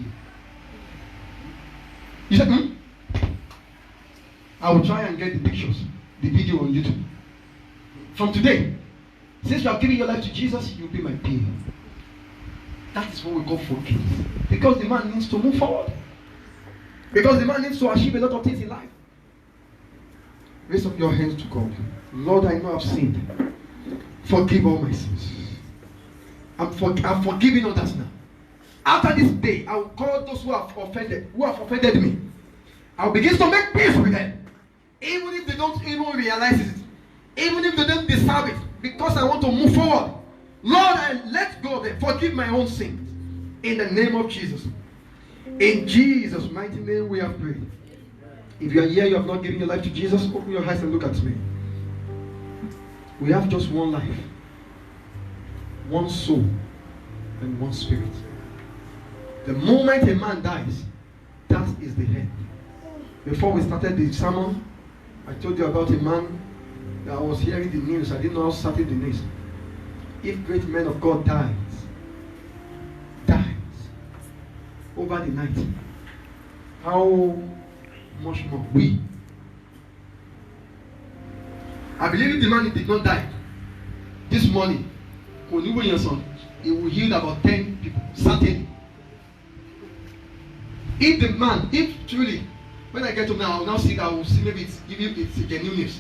You said, I will try and get the pictures, the video on YouTube. From today, since you have given your life to Jesus, you'll be my PA. That is what we call forgiveness. Because the man needs to move forward. Because the man needs to achieve a lot of things in life. Raise up your hands to God. Lord, I know I've sinned. Forgive all my sins. I'm forgiving others now. After this day, I will call those who have offended me. I will begin to make peace with them. Even if they don't even realize it. Even if they don't deserve it. Because I want to move forward. Lord, I let go of them. Forgive my own sins. In the name of Jesus. In Jesus' mighty name we have prayed. If you are here, you have not given your life to Jesus, open your eyes and look at me. We have just one life. One soul. And one spirit. The moment a man dies, that is the end. Before we started the sermon, I told you about a man that I was hearing the news. I didn't know how started the news. If great men of God dies over the night, how much more we? I believe if the man did not die this morning, he will heal about 10 people, certainly. If truly, when I get to now, I will now see that I will see maybe it's genuine news.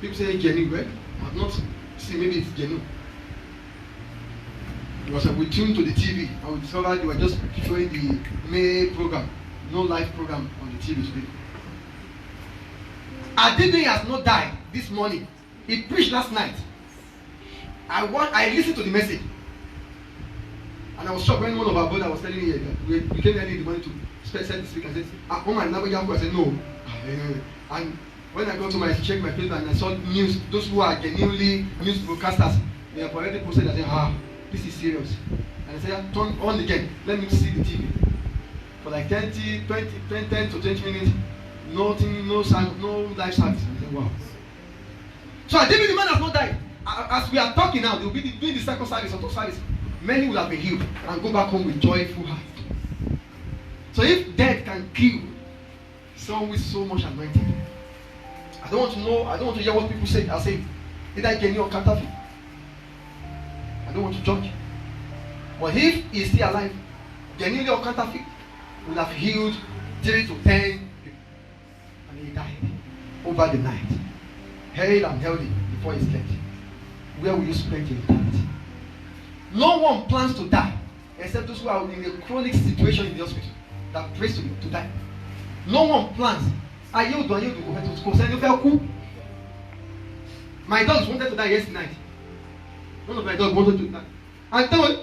People say genuine, right? I have not seen maybe it's genuine. Because we tuned to the TV and we discovered they were just showing the May program, no live program on the TV today. Adede has not died this morning. He preached last night. I listened to the message. And I was shocked when one of our brothers was telling me that we came early in the morning to set this week and said, oh my God, I said, no. And when I go to check my paper and I saw news, those who are genuinely news broadcasters, they have already posted and said, this is serious. And I said, turn on again, let me see the TV. For like 10 to 20 minutes, nothing, no sound, no live service. I said, wow. So I think the man has not died. As we are talking now, they will be doing the second service or third service. Many will have been healed and go back home with joyful heart. So if death can kill someone with so much anointing, I don't want to know, I don't want to hear what people say. I say, either genuine or counterfeit. I don't want to judge. But if he is still alive, genuinely or counterfeit, would have healed 3 to 10 people. And he died over the night. Hale and healthy before he slept. Where will you spend your eternity? No one plans to die except those who are in a chronic situation in the hospital that prays to die. No one plans. My dogs wanted to die yesterday night. One of my dogs wanted to die. And then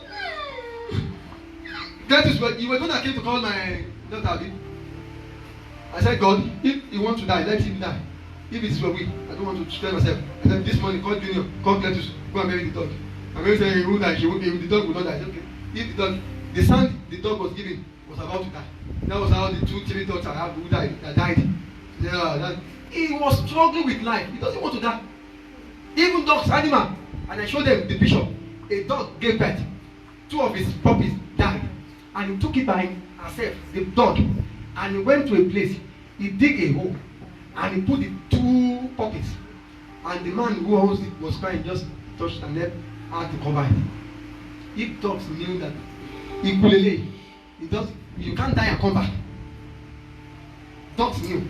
that is what you were going to came to call my daughter. I said, God, if you want to die, let him die. If it's your will, I don't want to spare myself. I said, this morning, call Junior, call Cletus, go and bury the dog. And when he said he will die, the dog will not die. I said, okay. If the sound the dog was giving was about to die. That was how the 2-3 dogs I have who died. Yeah, he was struggling with life. He doesn't want to die. Even dogs, animal. And I showed them the bishop. A dog gave birth. 2 of his puppies died. And he took it by himself, the dog. And he went to a place. He dig a hole. And he put the 2 puppies. And the man who owns it was crying, just touched and left had to cover it. If dogs knew that you can't die and come back. Dogs knew.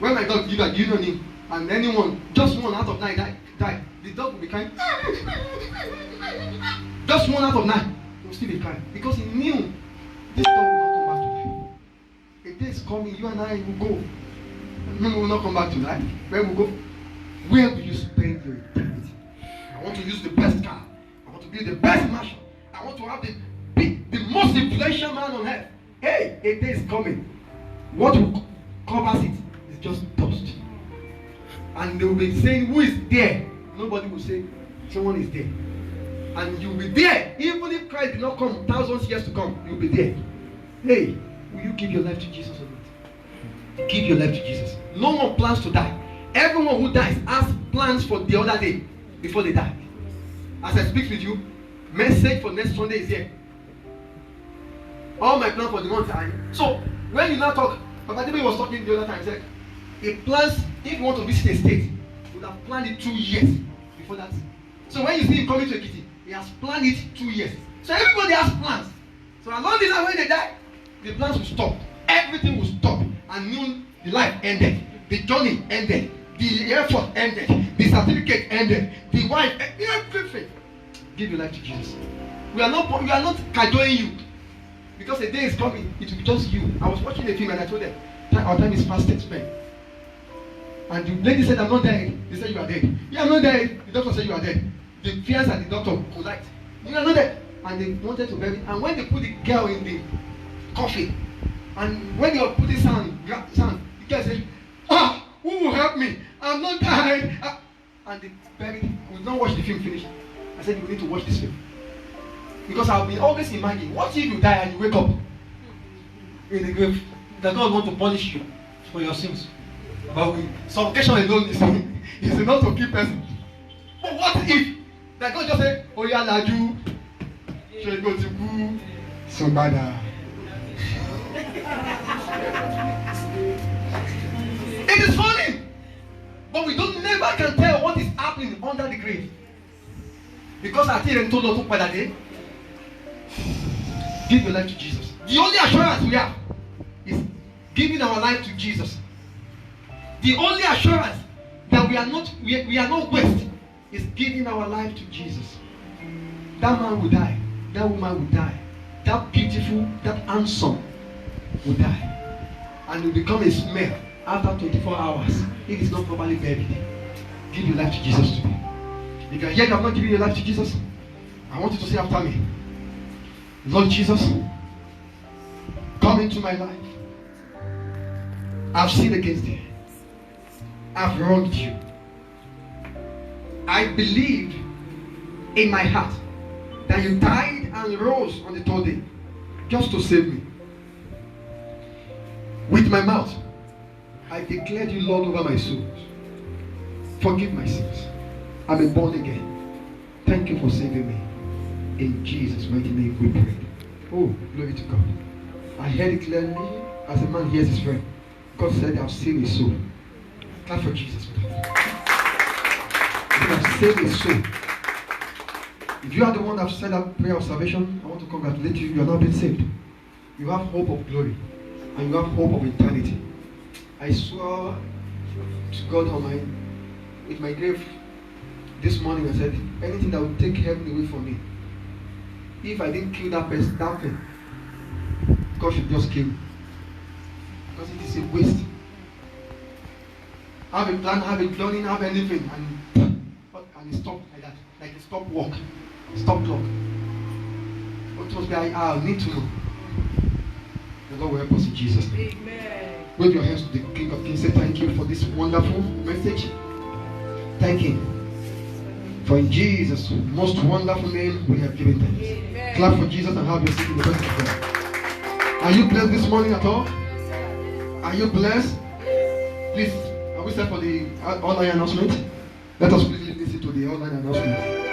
When my dog did that, you know him. And anyone, just 1 out of 9 died. The dog will be crying. Just 1 out of 9 will still be crying. Because he knew this dog will not come back to life. A day is coming, you and I will go. No, we will not come back to life. Where will we go? Where will you spend your eternity? I want to use the best car. I want to be the best marshal. I want to have the most influential man on earth. Hey, a day is coming. What will covers it is just dust. And they will be saying, who is there? Nobody will say, someone is there. And you will be there. Even if Christ did not come thousands years to come, you will be there. Hey, will you give your life to Jesus or not? Give your life to Jesus. No one plans to die. Everyone who dies has plans for the other day before they die. As I speak with you, message for next Sunday is here. All my plans for the month are here. So when you now talk, Papa David was talking the other time, he said, he plans, if you want to visit a state, he would have planned it 2 years before that. So when you see him coming to Ekiti, he has planned it 2 years. So everybody has plans. So along the line when they die, the plans will stop. Everything will stop. And noon, the life ended. The journey ended. The effort ended. The certificate ended. The wife, everything. Give your life to Jesus. We are not cajoling you. Because a day is coming, it will be just you. I was watching a film and I told them, our time is fast spent. And the lady said, I'm not dead. They said, you are dead. Yeah, I'm not dead. The doctor said, you are dead. The fears and the doctor collide. You are not dead. And they wanted to bury it. And when they put the girl in the coffin, and when they were putting sand, the girl said, who will help me? I'm not died. And they buried it. We did not watch the film finish. I said, you need to watch this film. Because I've been always imagining, what if you die and you wake up in the grave? That God want to punish you for your sins. But supplication alone is enough to kill person. But what if that God just say, oh yeah, Laju, should go to Boo, somebody. It is funny, but we don't never can tell what is happening under the grave. Because I think told us by that day. Give your life to Jesus. The only assurance we have is giving our life to Jesus. The only assurance that we are not waste is giving our life to Jesus. That man will die. That woman will die. That beautiful, that handsome will die. And will become a smell after 24 hours if it's not properly buried. Give your life to Jesus today. If you are here, you have not given your life to Jesus, I want you to say after me, Lord Jesus, come into my life. I've sinned against you. I've wronged you. I believed in my heart that you died and rose on the 3rd day just to save me. With my mouth, I declared you Lord over my soul. Forgive my sins. I'm a born again. Thank you for saving me. In Jesus' mighty name we pray. Oh, glory to God. I heard it clearly as a man hears his friend. God said, I've saved his soul. Clap for Jesus for that. I've saved his soul. If you are the one that said that prayer of salvation, I want to congratulate you. You are now being saved. You have hope of glory. and you have hope of eternity. I swore to God on my with my grave this morning. I said, anything that would take heaven away from me, if I didn't kill that person, that thing, God should just kill me, because it is a waste. Have a plan, have a planning, have anything, and it stopped like that, like a stop walk, stop clock. What must be? I need to know. The Lord will help us in Jesus' name. Amen. Wave your hands to the King of Kings. Say thank you for this wonderful message. Thank Him. For in Jesus' most wonderful name we have given thanks. Amen. Clap for Jesus and have your seat in the presence of God. Are you blessed this morning at all? Are you blessed? Please, are we set for the online announcement? Let us please listen to the online announcement.